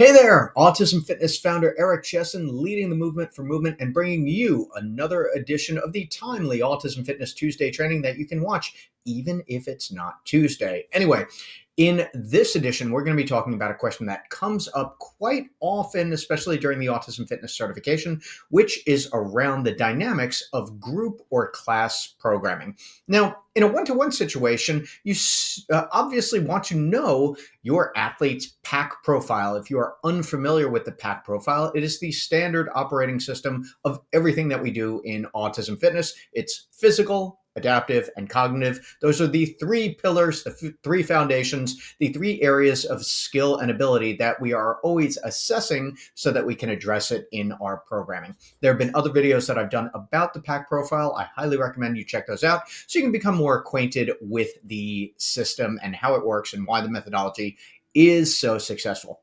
Hey there, Autism Fitness founder Eric Chessen, leading the movement for movement and bringing you another edition of the timely Autism Fitness Tuesday training that you can watch even if it's not Tuesday. Anyway, in this edition, we're going to be talking about a question that comes up quite often, especially during the Autism Fitness certification, which is around the dynamics of group or class programming. Now, in a one-to-one situation, you obviously want to know your athlete's PAC profile. If you are unfamiliar with the PAC profile, it is the standard operating system of everything that we do in Autism Fitness. It's physical, adaptive, and cognitive. Those are the three pillars, the three foundations, the three areas of skill and ability that we are always assessing so that we can address it in our programming. There have been other videos that I've done about the PAC profile. I highly recommend you check those out so you can become more acquainted with the system and how it works and why the methodology is so successful.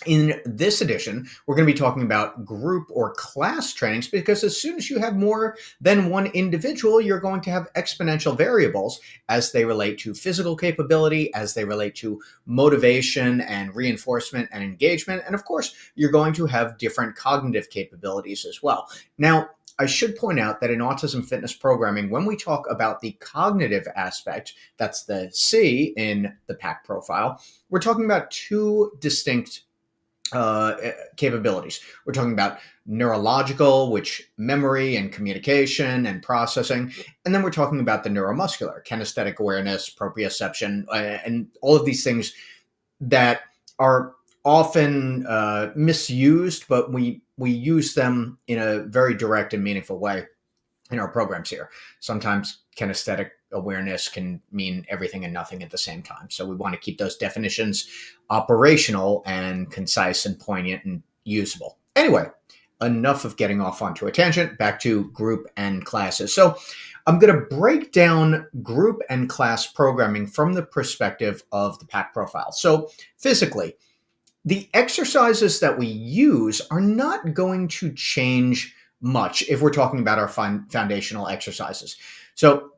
In this edition, we're going to be talking about group or class trainings because as soon as you have more than one individual, you're going to have exponential variables as they relate to physical capability, as they relate to motivation and reinforcement and engagement. And of course, you're going to have different cognitive capabilities as well. Now, I should point out that in autism fitness programming, when we talk about the cognitive aspect, that's the C in the PAC profile, we're talking about two distinct capabilities. We're talking about neurological, which memory and communication and processing. And then we're talking about the neuromuscular, kinesthetic awareness, proprioception, and all of these things that are often misused, but we use them in a very direct and meaningful way in our programs here. Sometimes kinesthetic awareness can mean everything and nothing at the same time. So we want to keep those definitions operational and concise and poignant and usable. Anyway, enough of getting off onto a tangent, back to group and classes. So I'm going to break down group and class programming from the perspective of the PAC profile. So physically, the exercises that we use are not going to change much if we're talking about our foundational exercises. So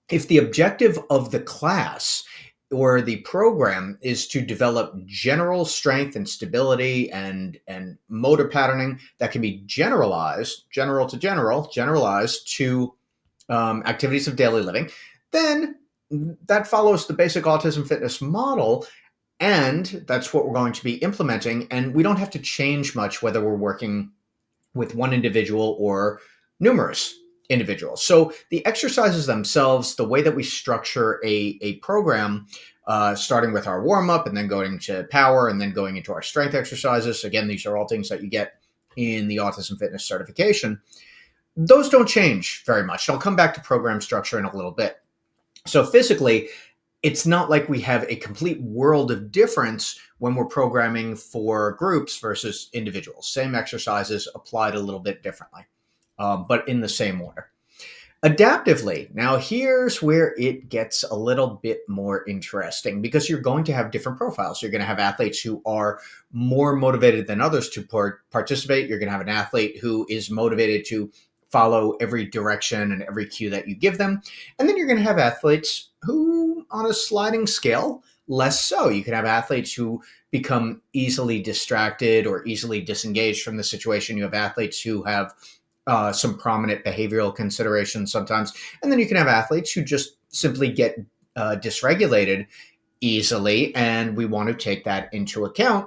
if the objective of the class or the program is to develop general strength and stability and motor patterning that can be generalized to activities of daily living, then that follows the basic autism fitness model. And that's what we're going to be implementing. And we don't have to change much whether we're working with one individual or numerous individuals. So the exercises themselves, the way that we structure a program, starting with our warm-up and then going to power and then going into our strength exercises. Again, these are all things that you get in the Autism Fitness certification. Those don't change very much. I'll come back to program structure in a little bit. So physically, it's not like we have a complete world of difference when we're programming for groups versus individuals. Same exercises applied a little bit differently, but in the same order. Adaptively, now here's where it gets a little bit more interesting because you're going to have different profiles. You're going to have athletes who are more motivated than others to participate. You're going to have an athlete who is motivated to follow every direction and every cue that you give them. And then you're going to have athletes who, on a sliding scale, less so. You can have athletes who become easily distracted or easily disengaged from the situation. You have athletes who have some prominent behavioral considerations sometimes. And then you can have athletes who just simply get dysregulated easily. And we want to take that into account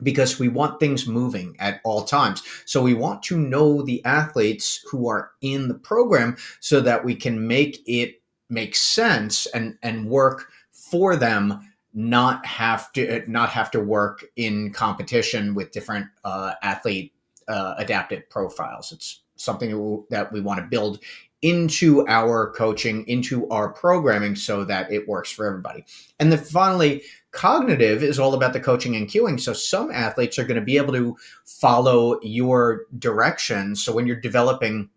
because we want things moving at all times. So we want to know the athletes who are in the program so that we can make it make sense and work for them, not have to work in competition with different athlete adaptive profiles. It's something that we want to build into our coaching, into our programming so that it works for everybody. And then finally, cognitive is all about the coaching and cueing. So some athletes are going to be able to follow your direction. So when you're developing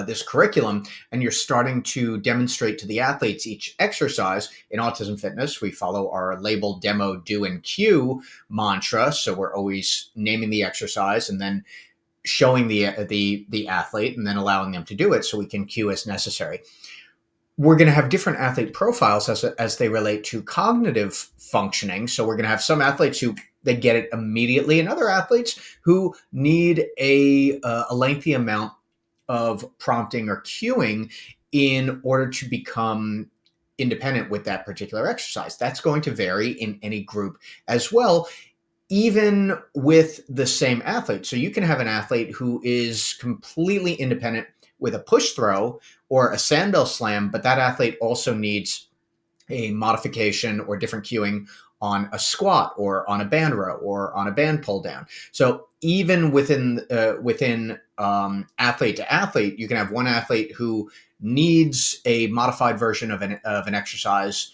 this curriculum and you're starting to demonstrate to the athletes each exercise in Autism Fitness, we follow our label, demo, do, and cue mantra. So we're always naming the exercise and then showing the athlete and then allowing them to do it so we can cue as necessary. We're going to have different athlete profiles as they relate to cognitive functioning. So we're going to have some athletes who they get it immediately, and other athletes who need a lengthy amount of prompting or cueing in order to become independent with that particular exercise. That's going to vary in any group as well, even with the same athlete. So you can have an athlete who is completely independent with a push throw or a sandbell slam, but that athlete also needs a modification or different cueing on a squat or on a band row or on a band pull down. So even within athlete to athlete, you can have one athlete who needs a modified version of an exercise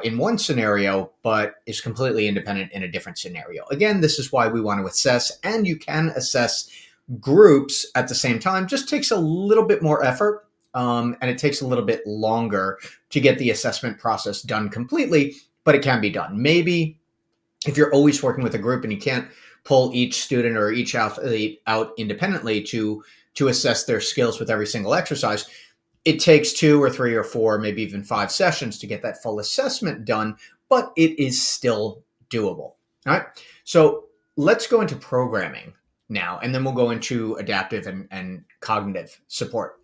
in one scenario, but is completely independent in a different scenario. Again, this is why we want to assess, and you can assess groups at the same time. Just takes a little bit more effort, and it takes a little bit longer to get the assessment process done completely, but it can be done. Maybe if you're always working with a group and you can't pull each student or each athlete out independently to assess their skills with every single exercise, it takes 2 or 3 or 4, maybe even 5 sessions to get that full assessment done, but it is still doable. All right. So let's go into programming now, and then we'll go into adaptive and cognitive support.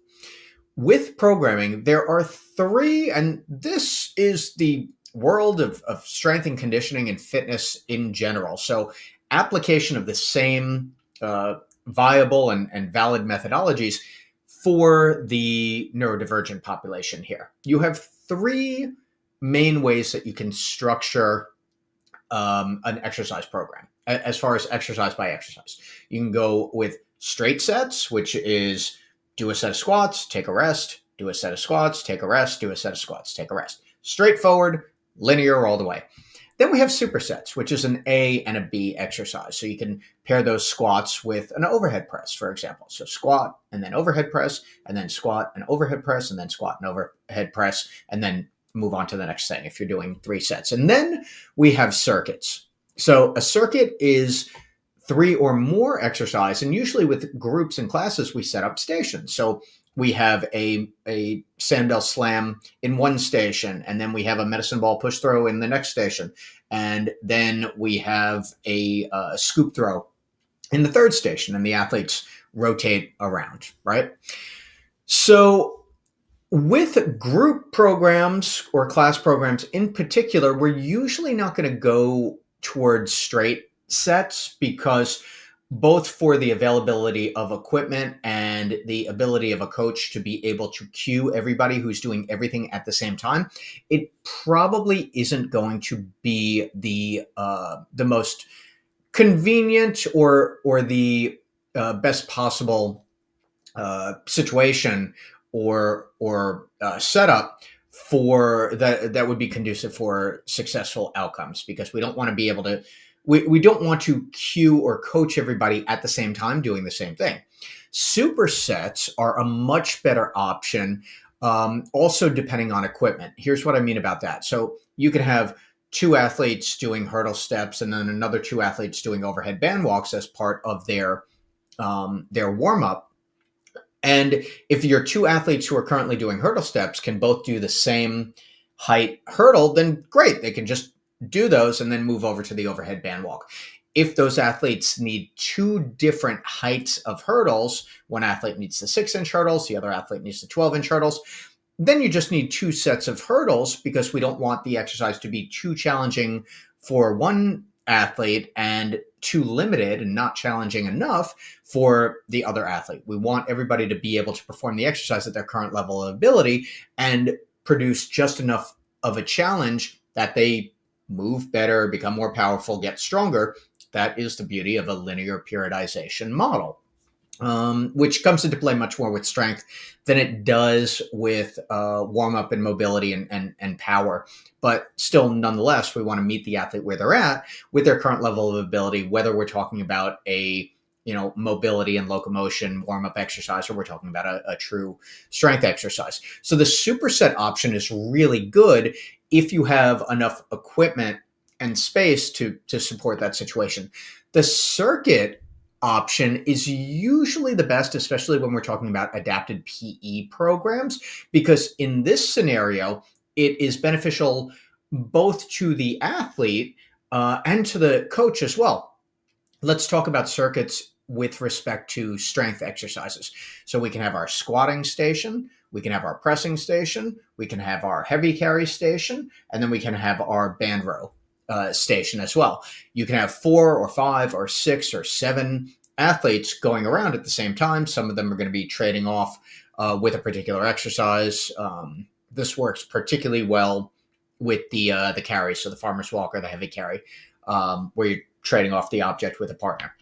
With programming, there are 3, and this is the world of strength and conditioning and fitness in general. So application of the same viable and valid methodologies for the neurodivergent population here. You have 3 main ways that you can structure an exercise program as far as exercise by exercise. You can go with straight sets, which is do a set of squats, take a rest, do a set of squats, take a rest, do a set of squats, take a rest. Straightforward, linear all the way. Then we have supersets, which is an A and a B exercise. So you can pair those squats with an overhead press, for example. So squat and then overhead press, and then squat and overhead press, and then squat and overhead press, and then move on to the next thing if you're doing 3 sets. And then we have circuits. So a circuit is 3 or more exercise, and usually with groups and classes, we set up stations. So we have a sandbell slam in one station, and then we have a medicine ball push throw in the next station, and then we have a scoop throw in the third station, and the athletes rotate around, right? So with group programs or class programs in particular, we're usually not going to go towards straight sets, because both for the availability of equipment and the ability of a coach to be able to cue everybody who's doing everything at the same time, it probably isn't going to be the most convenient or the best possible situation or setup for that would be conducive for successful outcomes, because we don't want to be able to we don't want to cue or coach everybody at the same time doing the same thing. Supersets are a much better option, also depending on equipment. Here's what I mean about that. So you can have 2 athletes doing hurdle steps and then another 2 athletes doing overhead band walks as part of their warm-up. And if your 2 athletes who are currently doing hurdle steps can both do the same height hurdle, then great. They can just do those and then move over to the overhead band walk. If those athletes need 2 different heights of hurdles, one athlete needs the 6-inch hurdles, the other athlete needs the 12-inch hurdles, then you just need 2 sets of hurdles, because we don't want the exercise to be too challenging for one athlete and too limited and not challenging enough for the other athlete. We want everybody to be able to perform the exercise at their current level of ability and produce just enough of a challenge that they move better, become more powerful, get stronger. That is the beauty of a linear periodization model, which comes into play much more with strength than it does with warm-up and mobility and power. But still, nonetheless, we want to meet the athlete where they're at with their current level of ability, whether we're talking about a mobility and locomotion warm-up exercise, or we're talking about a true strength exercise. So the superset option is really good if you have enough equipment and space to support that situation. The circuit option is usually the best, especially when we're talking about adapted PE programs, because in this scenario, it is beneficial both to the athlete, and to the coach as well. Let's talk about circuits with respect to strength exercises. So we can have our squatting station, we can have our pressing station, we can have our heavy carry station, and then we can have our band row station as well. You can have 4 or 5 or 6 or 7 athletes going around at the same time. Some of them are going to be trading off with a particular exercise. This works particularly well with the carry, so the farmer's walk or the heavy carry, where you're trading off the object with a partner.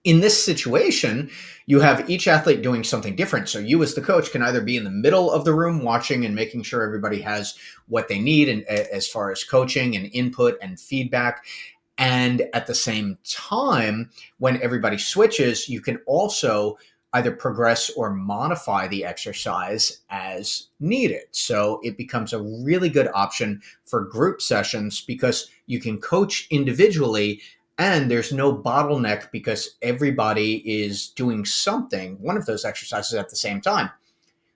In this situation, you have each athlete doing something different. So you as the coach can either be in the middle of the room watching and making sure everybody has what they need, and as far as coaching and input and feedback. And at the same time, when everybody switches, you can also either progress or modify the exercise as needed. So it becomes a really good option for group sessions because you can coach individually and there's no bottleneck because everybody is doing something, one of those exercises at the same time.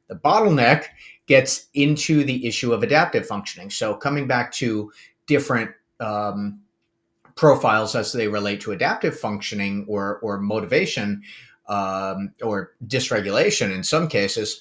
The bottleneck gets into the issue of adaptive functioning. So coming back to different profiles as they relate to adaptive functioning or motivation or dysregulation in some cases,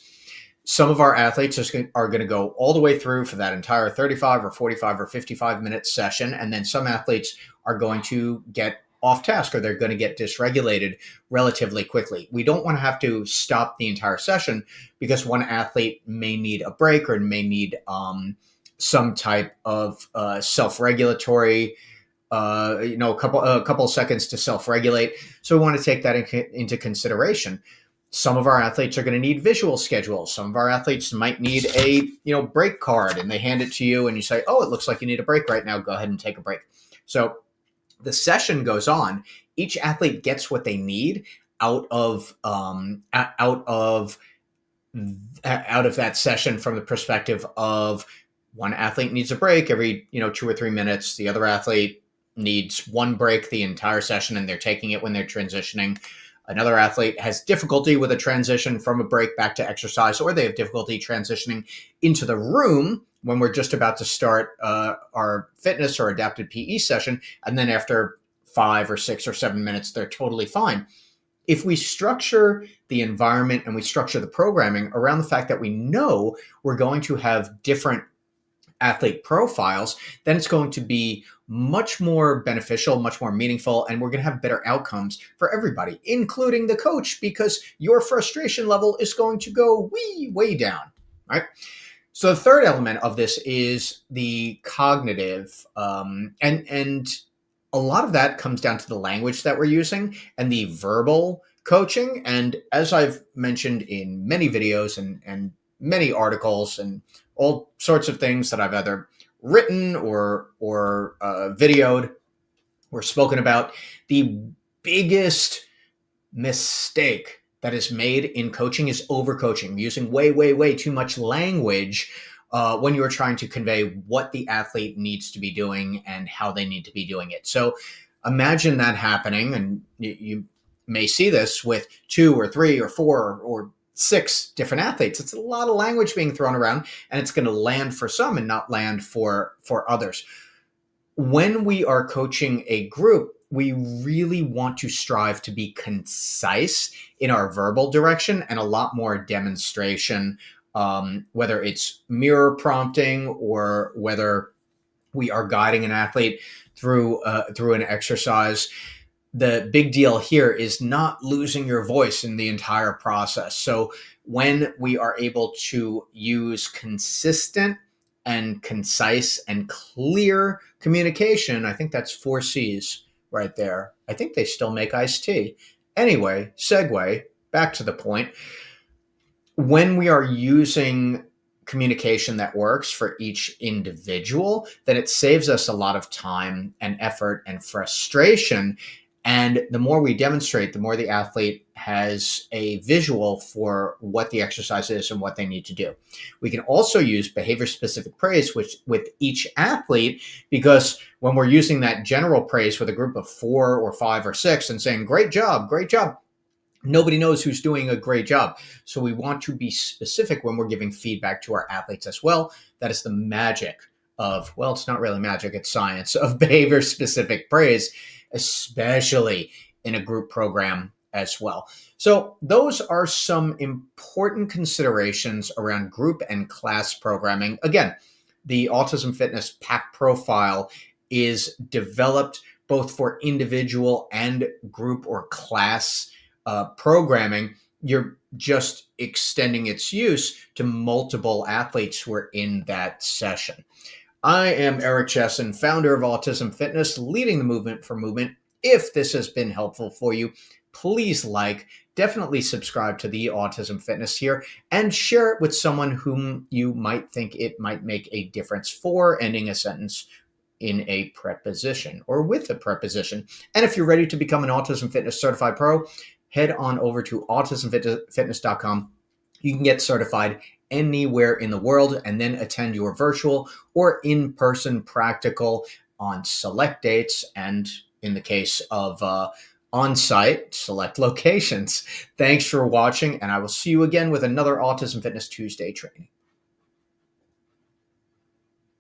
some of our athletes are going to go all the way through for that entire 35 or 45 or 55-minute session. And then some athletes are going to get off task or they're going to get dysregulated relatively quickly. We don't want to have to stop the entire session because one athlete may need a break or may need some type of self-regulatory a couple of seconds to self-regulate. So we want to take that into consideration. Some of our athletes are going to need visual schedules. Some of our athletes might need a break card, and they hand it to you, and you say, "Oh, it looks like you need a break right now. Go ahead and take a break." So the session goes on. Each athlete gets what they need out of that session from the perspective of one athlete needs a break every 2 or 3 minutes. The other athlete needs one break the entire session, and they're taking it when they're transitioning. Another athlete has difficulty with a transition from a break back to exercise, or they have difficulty transitioning into the room when we're just about to start our fitness or adapted PE session. And then after 5 or 6 or 7 minutes, they're totally fine. If we structure the environment and we structure the programming around the fact that we know we're going to have different athlete profiles, then it's going to be much more beneficial, much more meaningful, and we're going to have better outcomes for everybody, including the coach, because your frustration level is going to go way down, right? So the third element of this is the cognitive, and a lot of that comes down to the language that we're using and the verbal coaching. And as I've mentioned in many videos and many articles and all sorts of things that I've either written or videoed or spoken about, the biggest mistake that is made in coaching is overcoaching, using way too much language when you are trying to convey what the athlete needs to be doing and how they need to be doing it. So imagine that happening, and you may see this with 2 or 3 or 4 or 6 different athletes. It's a lot of language being thrown around, and it's going to land for some and not land for others. When we are coaching a group, we really want to strive to be concise in our verbal direction and a lot more demonstration, whether it's mirror prompting or whether we are guiding an athlete through an exercise. The big deal here is not losing your voice in the entire process. So when we are able to use consistent and concise and clear communication, I think that's 4 C's right there. I think they still make iced tea. Anyway, segue back to the point. When we are using communication that works for each individual, then it saves us a lot of time and effort and frustration. And the more we demonstrate, the more the athlete has a visual for what the exercise is and what they need to do. We can also use behavior-specific praise with each athlete, because when we're using that general praise with a group of 4 or 5 or 6 and saying, great job, nobody knows who's doing a great job. So we want to be specific when we're giving feedback to our athletes as well. That is the magic of, well, it's not really magic, it's science, of behavior specific praise, especially in a group program as well. So those are some important considerations around group and class programming. Again, the Autism Fitness PAC profile is developed both for individual and group or class programming. You're just extending its use to multiple athletes who are in that session. I am Eric Chessen, founder of Autism Fitness, leading the movement for movement. If this has been helpful for you, please definitely subscribe to the Autism Fitness here, and share it with someone whom you might think it might make a difference for ending a sentence in a preposition or with a preposition. And if you're ready to become an Autism Fitness Certified Pro, head on over to autismfitness.com. You can get certified anywhere in the world and then attend your virtual or in-person practical on select dates, and in the case of on-site, select locations. Thanks for watching, and I will see you again with another Autism Fitness Tuesday training.